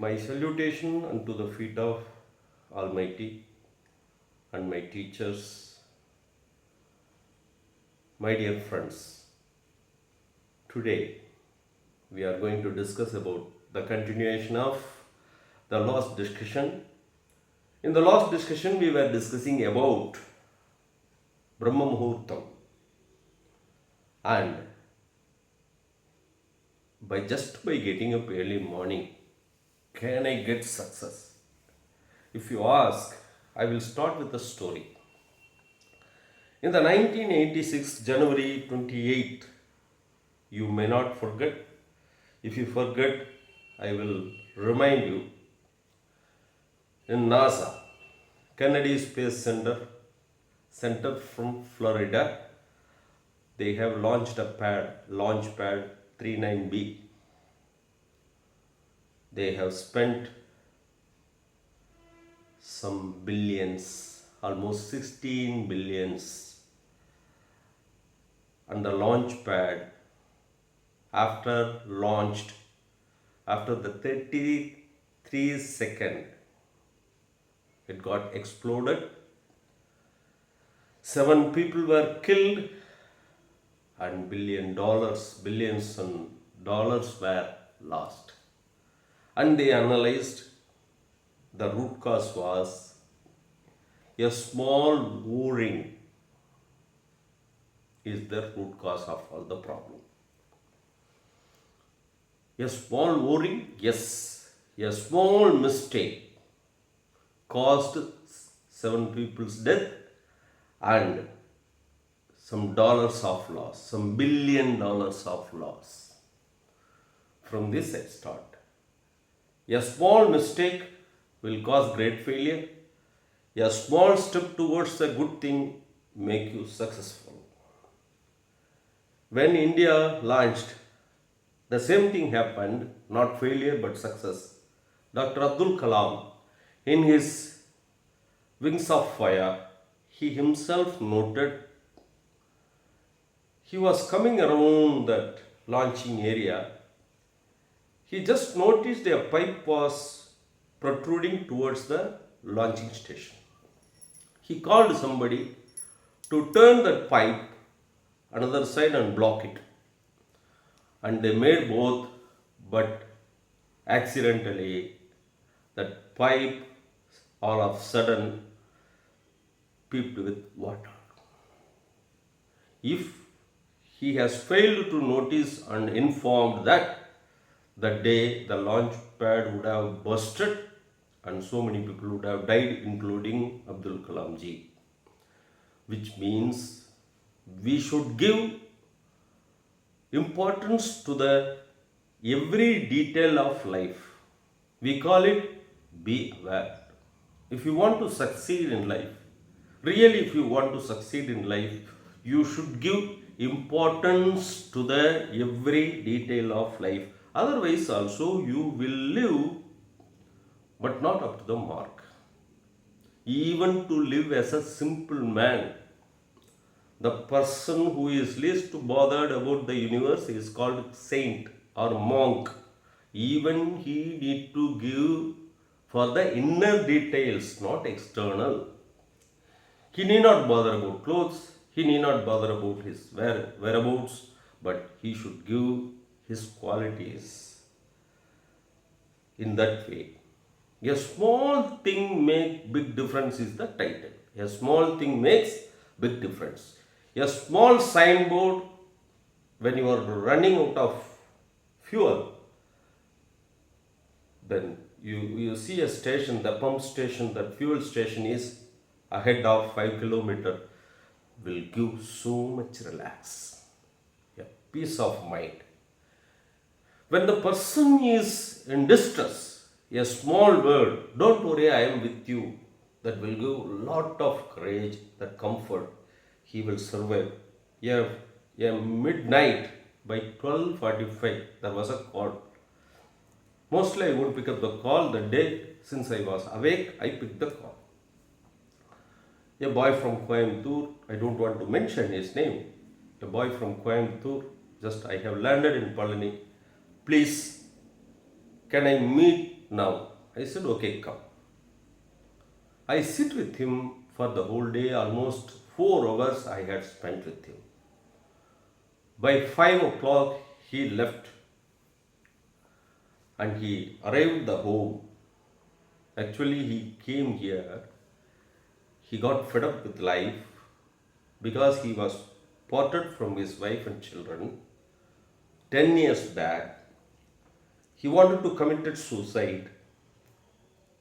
My salutation unto the feet of Almighty and my teachers, my dear friends. Today we are going to discuss about the continuation of the last discussion. In the last discussion, we were discussing about Brahma Muhurtam, and by getting up early morning, can I get success? If you ask, I will start with a story. In the 1986 January 28th, you may not forget. If you forget, I will remind you. In NASA, Kennedy Space Center from Florida, they have launched launch pad 39B. They have spent some billions, almost 16 billions, on the launch pad. After launched, after the 33 second, it got exploded. 7 people were killed, and billions and dollars were lost. And they analyzed the root cause was a small o-ring is the root cause of all the problem. A small o-ring, yes, a small mistake caused 7 people's death and some dollars of loss, some $1 billion of loss. From this I start. A small mistake will cause great failure. A small step towards a good thing make you successful. When India launched, the same thing happened, not failure but success. Dr. Abdul Kalam, in his Wings of Fire, he himself noted he was coming around that launching area. He just noticed a pipe was protruding towards the launching station. He called somebody to turn that pipe another side and block it. And they made both, but accidentally that pipe all of a sudden peeped with water. If he has failed to notice and informed that, the day the launch pad would have busted and so many people would have died, including Abdul Kalam ji. Which means we should give importance to the every detail of life. We call it be aware. If you want to succeed in life, really if you want to succeed in life, you should give importance to the every detail of life. Otherwise also you will live but not up to the mark. Even to live as a simple man, the person who is least bothered about the universe is called saint or monk. Even he need to give for the inner details, not external. He need not bother about clothes, he need not bother about his whereabouts, but he should give his qualities in that way. A small thing make big difference is the title. A small thing makes big difference. A small signboard when you are running out of fuel, then you see a station, the pump station, that fuel station is ahead of 5 kilometers, will give so much relax, a peace of mind. When the person is in distress, a small word, don't worry, I am with you, that will give a lot of courage, that comfort. He will survive. A midnight by 12:45, there was a call. Mostly I won't pick up the call. The day since I was awake, I picked the call. A boy from Coimbatore, I don't want to mention his name. A boy from Coimbatore, just I have landed in Palani. Please, can I meet now. I said, okay, come. I sit with him for the whole day, almost 4 hours I had spent with him. By 5 o'clock, he left and he arrived the home. Actually, he came here. He got fed up with life because he was parted from his wife and children 10 years back. He wanted to commit suicide,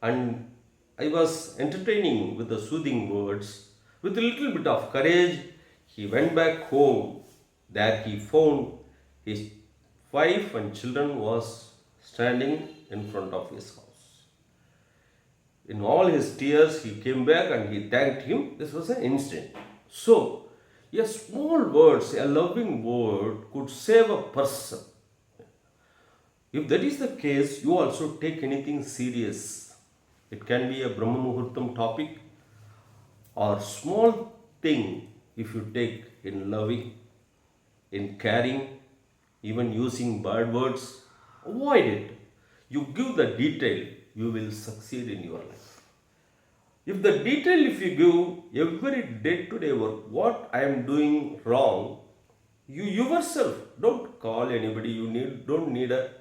and I was entertaining with the soothing words. With a little bit of courage, he went back home. There he found his wife and children was standing in front of his house. In all his tears, he came back and he thanked him. This was an instant. So, a small word, a loving word could save a person. If that is the case, you also take anything serious. It can be a Brahma Muhurtam topic or small thing if you take in loving, in caring, even using bad words, avoid it. You give the detail, you will succeed in your life. If the detail, if you give every day-to-day work, what I am doing wrong, you yourself don't call anybody. Don't need a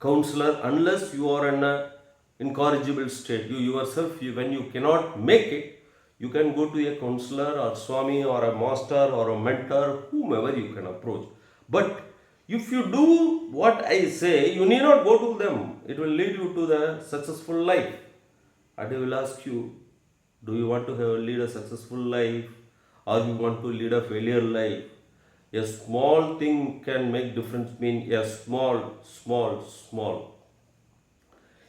counselor unless you are in a incorrigible state. You yourself, when you cannot make it, you can go to a counselor or Swami or a master or a mentor, whomever you can approach. But if you do what I say, you need not go to them. It will lead you to the successful life. And I will ask you, do you want to lead a successful life or you want to lead a failure life? A small thing can make difference. Mean a small.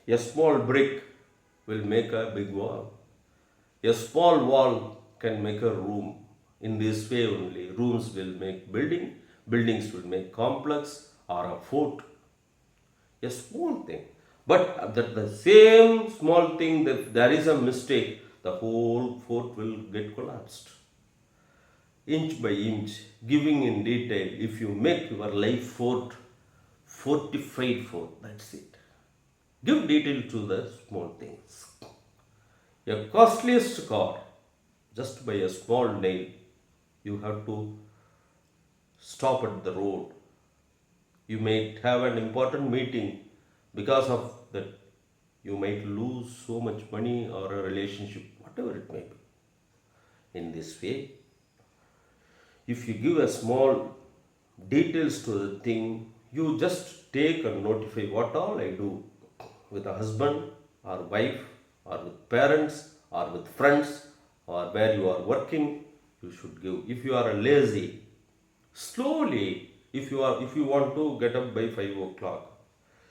A small brick will make a big wall. A small wall can make a room. In this way only, rooms will make buildings will make complex or a fort. A small thing. But that the same small thing, that there is a mistake, the whole fort will get collapsed. Inch by inch, giving in detail, if you make your life fortified fort, that's it. Give detail to the small things. A costliest car, just by a small nail, you have to stop at the road. You may have an important meeting. Because of that, you might lose so much money or a relationship, whatever it may be. In this way, if you give a small details to the thing, you just take and notify what all I do with a husband or wife or with parents or with friends or where you are working, you should give. If you are lazy, slowly, if you want to get up by 5 o'clock,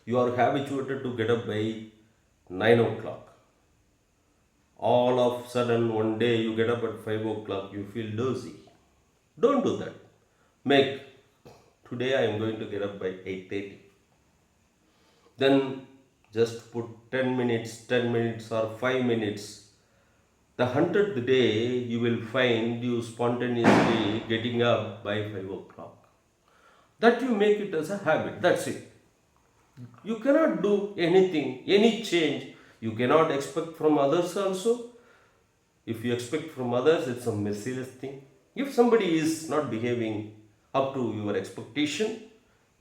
you are habituated to get up by 9 o'clock. All of a sudden, one day you get up at 5 o'clock, you feel dozy. Don't do that. Make, today I am going to get up by 8:30. Then just put 10 minutes or 5 minutes. The 100th day, you will find you spontaneously getting up by 5 o'clock. That you make it as a habit. That's it. You cannot do anything, any change. You cannot expect from others also. If you expect from others, it's a merciless thing. If somebody is not behaving up to your expectation,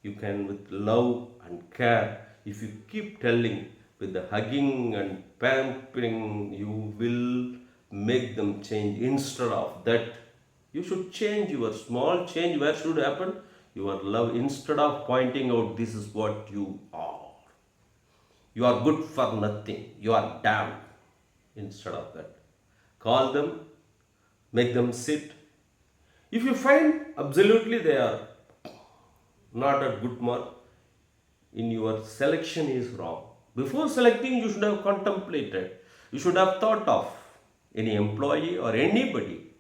you can, with love and care, if you keep telling, with the hugging and pampering, you will make them change. Instead of that, you should change your small change. Where should happen? Your love. Instead of pointing out, this is what you are. You are good for nothing. You are damned. Instead of that, call them, make them sit. If you find absolutely they are not a good mark, in your selection is wrong. Before selecting, you should have contemplated. You should have thought of any employee or anybody.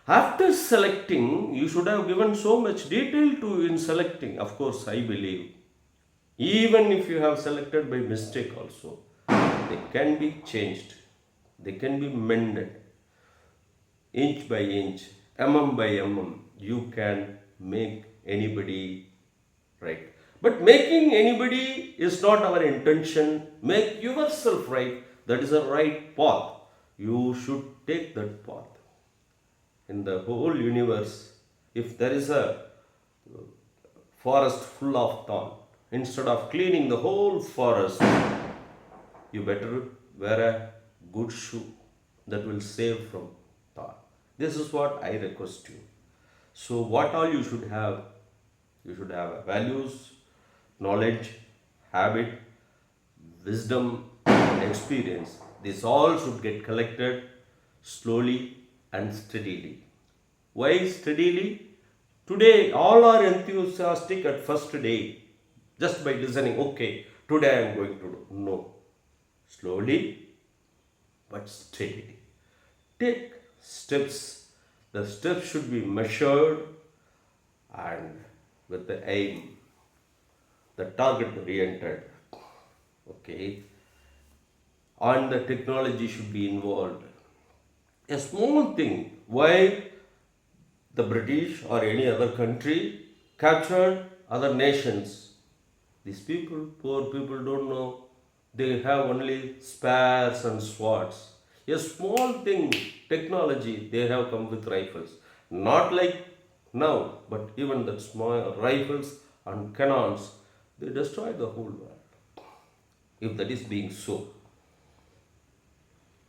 After selecting, you should have given so much detail to in selecting. Of course, I believe, even if you have selected by mistake also, they can be changed. They can be mended. Inch by inch, mm by mm, you can make anybody right. But making anybody is not our intention. Make yourself right. That is a right path. You should take that path. In the whole universe, if there is a forest full of thorn, instead of cleaning the whole forest, you better wear a good shoe that will save from thorn. This is what I request you. So, what all you should have? You should have values, knowledge, habit, wisdom, and experience. This all should get collected slowly and steadily. Why steadily? Today, all are enthusiastic at first day, just by listening. Okay, today I am going to do. No, slowly but steadily. Take steps. The steps should be measured and with the aim, the target oriented. Okay, and the technology should be involved. A small thing. Why the British or any other country captured other nations? These people, poor people, don't know. They have only spears and swords. A small thing, technology, they have come with rifles. Not like now, but even the small rifles and cannons, they destroy the whole world. If that is being so,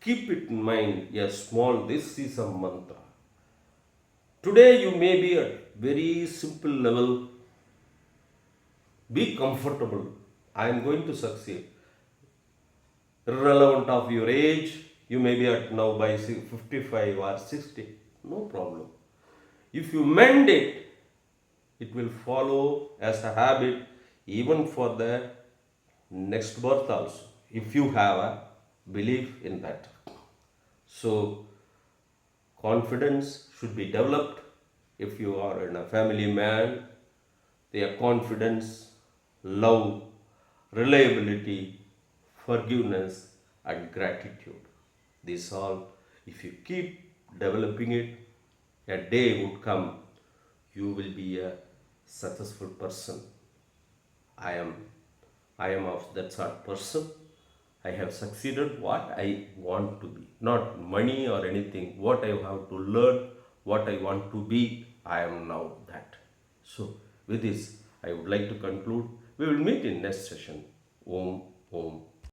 keep it in mind. A small, this is a mantra. Today you may be at very simple level. Be comfortable. I am going to succeed. Irrelevant of your age, you may be at now by 55 or 60. No problem. If you mend it, it will follow as a habit even for the next birth also. If you have a belief in that. So, confidence should be developed. If you are in a family man, their confidence, love, reliability, forgiveness, and gratitude. These all, if you keep developing it, a day would come, you will be a successful person. I am, I am of that sort of person. I have succeeded what I want to be, not money or anything. What I have to learn, what I want to be, I am now that. So, with this, I would like to conclude. We will meet in next session. Om, Om.